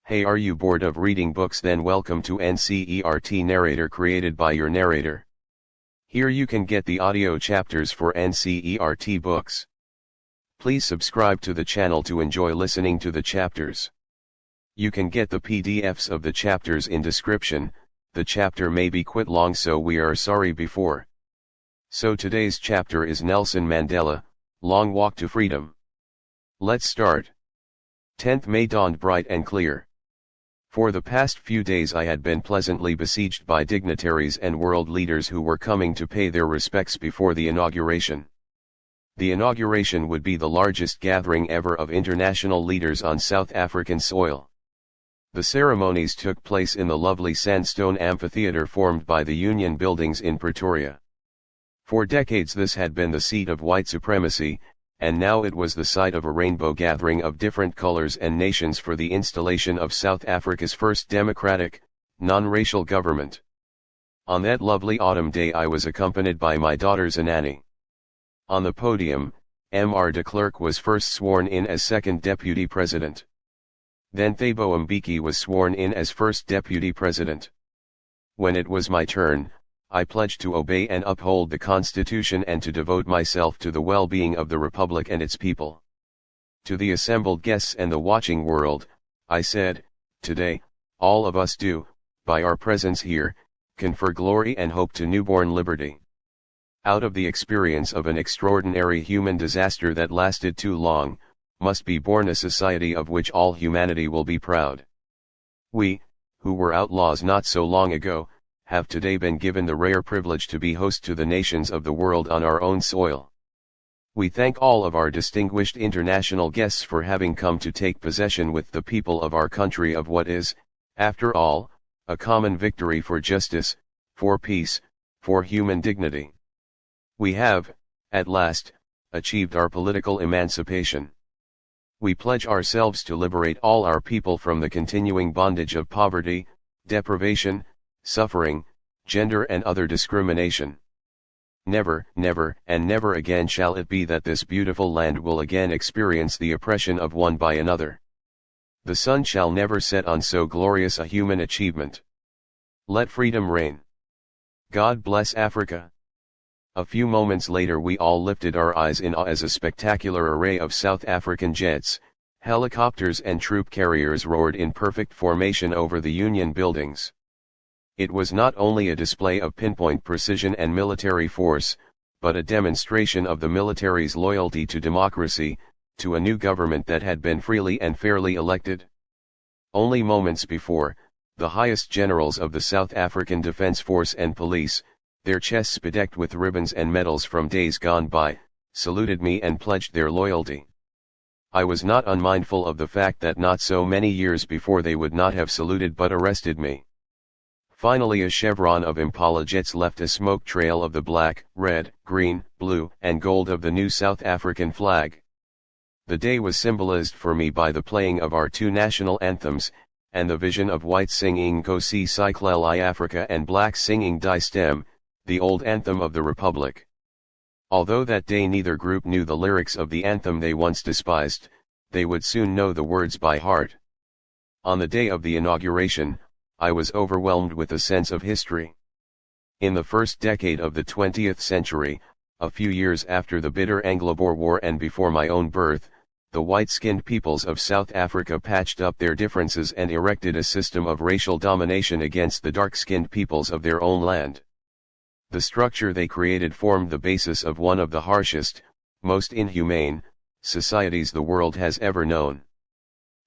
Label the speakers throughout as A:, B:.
A: Hey, are you bored of reading books? Then welcome to NCERT Narrator, created by your narrator. Here you can get the audio chapters for NCERT books. Please subscribe to the channel to enjoy listening to the chapters. You can get the PDFs of the chapters in description. The chapter may be quite long, so we are sorry before. So today's chapter is Nelson Mandela, Long Walk to Freedom. Let's start. 10th May dawned bright and clear. For the past few days I had been pleasantly besieged by dignitaries and world leaders who were coming to pay their respects before the inauguration. The inauguration would be the largest gathering ever of international leaders on South African soil. The ceremonies took place in the lovely sandstone amphitheater formed by the Union Buildings in Pretoria. For decades this had been the seat of white supremacy, and now it was the site of a rainbow gathering of different colors and nations for the installation of South Africa's first democratic, non-racial government. On that lovely autumn day I was accompanied by my daughters and Annie. On the podium, Mr. de Klerk was first sworn in as second deputy president. Then Thabo Mbeki was sworn in as first deputy president. When it was my turn, I pledged to obey and uphold the Constitution and to devote myself to the well-being of the Republic and its people. To the assembled guests and the watching world, I said, today, all of us do, by our presence here, confer glory and hope to newborn liberty. Out of the experience of an extraordinary human disaster that lasted too long, must be born a society of which all humanity will be proud. We, who were outlaws not so long ago, have today been given the rare privilege to be host to the nations of the world on our own soil. We thank all of our distinguished international guests for having come to take possession with the people of our country of what is, after all, a common victory for justice, for peace, for human dignity. We have, at last, achieved our political emancipation. We pledge ourselves to liberate all our people from the continuing bondage of poverty, deprivation, suffering, gender and other discrimination. Never, never, and never again shall it be that this beautiful land will again experience the oppression of one by another. The sun shall never set on so glorious a human achievement. Let freedom reign. God bless Africa. A few moments later we all lifted our eyes in awe as a spectacular array of South African jets, helicopters and troop carriers roared in perfect formation over the Union Buildings. It was not only a display of pinpoint precision and military force, but a demonstration of the military's loyalty to democracy, to a new government that had been freely and fairly elected. Only moments before, the highest generals of the South African Defence Force and Police, their chests bedecked with ribbons and medals from days gone by, saluted me and pledged their loyalty. I was not unmindful of the fact that not so many years before they would not have saluted but arrested me. Finally a chevron of Impala jets left a smoke trail of the black, red, green, blue, and gold of the new South African flag. The day was symbolized for me by the playing of our two national anthems, and the vision of whites singing Nkosi Sihlalo Africa and blacks singing Die Stem, the old anthem of the Republic. Although that day neither group knew the lyrics of the anthem they once despised, they would soon know the words by heart. On the day of the inauguration, I was overwhelmed with a sense of history. In the first decade of the 20th century, a few years after the bitter Anglo-Boer War and before my own birth, the white-skinned peoples of South Africa patched up their differences and erected a system of racial domination against the dark-skinned peoples of their own land. The structure they created formed the basis of one of the harshest, most inhumane, societies the world has ever known.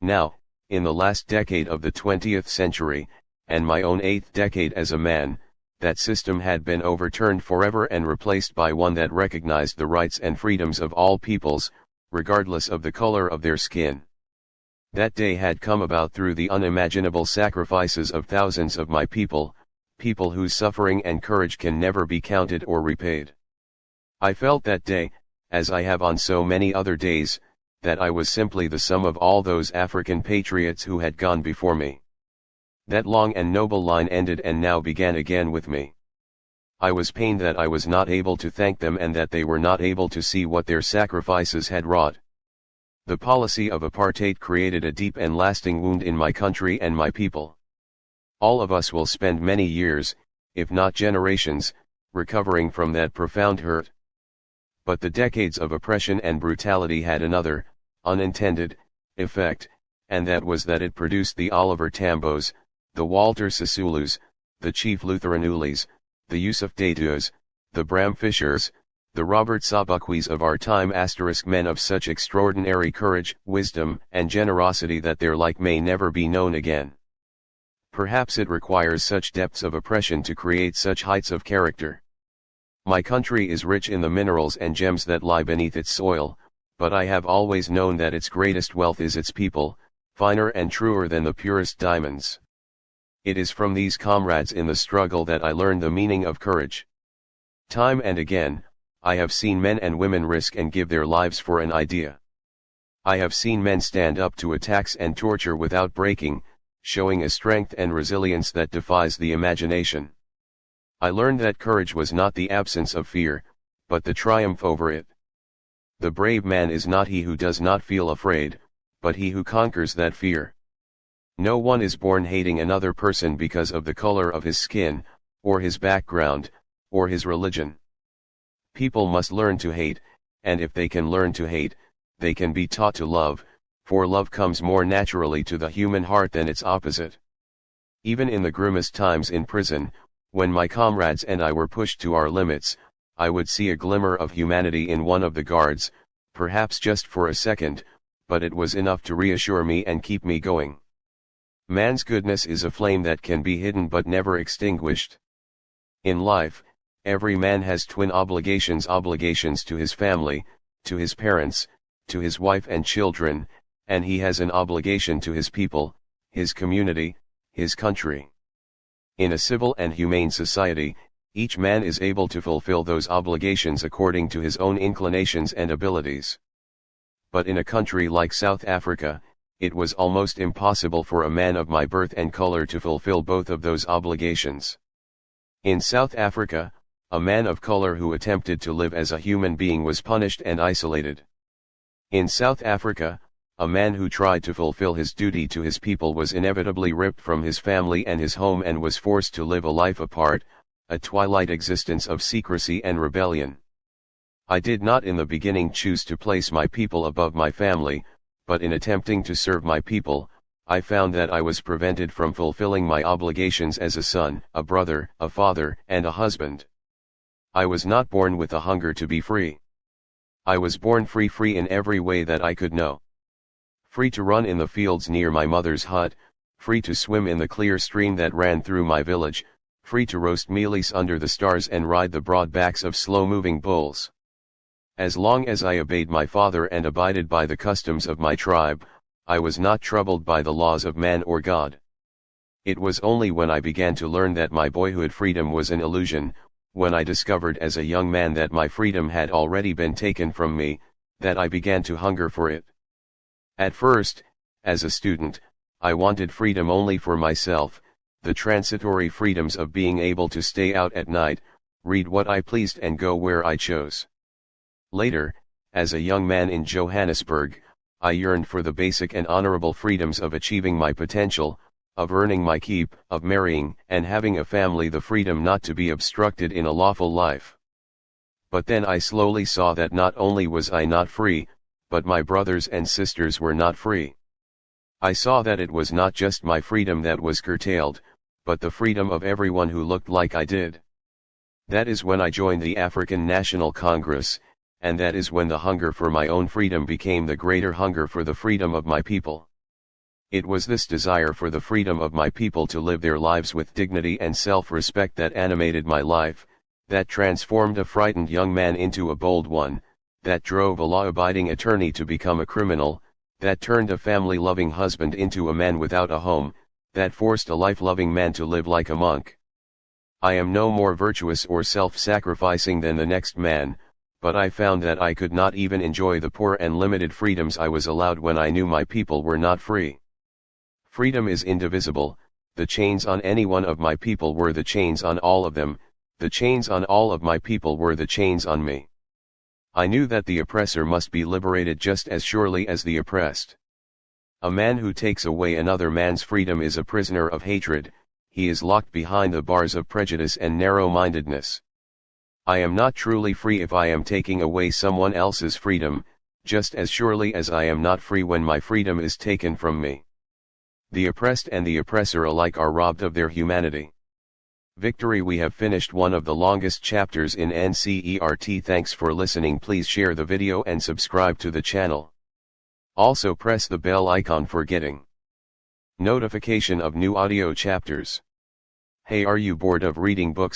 A: Now, in the last decade of the 20th century, and my own 8th decade as a man, that system had been overturned forever and replaced by one that recognized the rights and freedoms of all peoples, regardless of the color of their skin. That day had come about through the unimaginable sacrifices of thousands of my people, people whose suffering and courage can never be counted or repaid. I felt that day, as I have on so many other days, that I was simply the sum of all those African patriots who had gone before me. That long and noble line ended and now began again with me. I was pained that I was not able to thank them and that they were not able to see what their sacrifices had wrought. The policy of apartheid created a deep and lasting wound in my country and my people. All of us will spend many years, if not generations, recovering from that profound hurt. But the decades of oppression and brutality had another, unintended, effect, and that was that it produced the Oliver Tambos, the Walter Sisulus, the Chief Lutheranulis, the Yusuf Datus, the Bram Fishers, the Robert Sobuquis of our time *, men of such extraordinary courage, wisdom, and generosity that their like may never be known again. Perhaps it requires such depths of oppression to create such heights of character. My country is rich in the minerals and gems that lie beneath its soil, but I have always known that its greatest wealth is its people, finer and truer than the purest diamonds. It is from these comrades in the struggle that I learned the meaning of courage. Time and again, I have seen men and women risk and give their lives for an idea. I have seen men stand up to attacks and torture without breaking, showing a strength and resilience that defies the imagination. I learned that courage was not the absence of fear, but the triumph over it. The brave man is not he who does not feel afraid, but he who conquers that fear. No one is born hating another person because of the color of his skin, or his background, or his religion. People must learn to hate, and if they can learn to hate, they can be taught to love, for love comes more naturally to the human heart than its opposite. Even in the grimmest times in prison, when my comrades and I were pushed to our limits, I would see a glimmer of humanity in one of the guards, perhaps just for a second, but it was enough to reassure me and keep me going. Man's goodness is a flame that can be hidden but never extinguished. In life, every man has twin obligations to his family, to his parents, to his wife and children, and he has an obligation to his people, his community, his country. In a civil and humane society, each man is able to fulfill those obligations according to his own inclinations and abilities. But in a country like South Africa, it was almost impossible for a man of my birth and color to fulfill both of those obligations. In South Africa, a man of color who attempted to live as a human being was punished and isolated. In South Africa, a man who tried to fulfill his duty to his people was inevitably ripped from his family and his home and was forced to live a life apart, a twilight existence of secrecy and rebellion. I did not in the beginning choose to place my people above my family, but in attempting to serve my people, I found that I was prevented from fulfilling my obligations as a son, a brother, a father, and a husband. I was not born with a hunger to be free. I was born free in every way that I could know. Free to run in the fields near my mother's hut, free to swim in the clear stream that ran through my village, free to roast mealies under the stars and ride the broad backs of slow-moving bulls. As long as I obeyed my father and abided by the customs of my tribe, I was not troubled by the laws of man or God. It was only when I began to learn that my boyhood freedom was an illusion, when I discovered as a young man that my freedom had already been taken from me, that I began to hunger for it. At first, as a student, I wanted freedom only for myself, the transitory freedoms of being able to stay out at night, read what I pleased and go where I chose. Later, as a young man in Johannesburg, I yearned for the basic and honorable freedoms of achieving my potential, of earning my keep, of marrying and having a family, the freedom not to be obstructed in a lawful life. But then I slowly saw that not only was I not free, but my brothers and sisters were not free. I saw that it was not just my freedom that was curtailed, but the freedom of everyone who looked like I did. That is when I joined the African National Congress, and that is when the hunger for my own freedom became the greater hunger for the freedom of my people. It was this desire for the freedom of my people to live their lives with dignity and self-respect that animated my life, that transformed a frightened young man into a bold one, that drove a law-abiding attorney to become a criminal, that turned a family-loving husband into a man without a home, that forced a life-loving man to live like a monk. I am no more virtuous or self-sacrificing than the next man, but I found that I could not even enjoy the poor and limited freedoms I was allowed when I knew my people were not free. Freedom is indivisible. The chains on any one of my people were the chains on all of them, the chains on all of my people were the chains on me. I knew that the oppressor must be liberated just as surely as the oppressed. A man who takes away another man's freedom is a prisoner of hatred, he is locked behind the bars of prejudice and narrow-mindedness. I am not truly free if I am taking away someone else's freedom, just as surely as I am not free when my freedom is taken from me. The oppressed and the oppressor alike are robbed of their humanity. Victory! We have finished one of the longest chapters in NCERT. Thanks for listening. Please share the video and subscribe to the channel. Also press the bell icon for getting notification of new audio chapters. Hey, are you bored of reading books?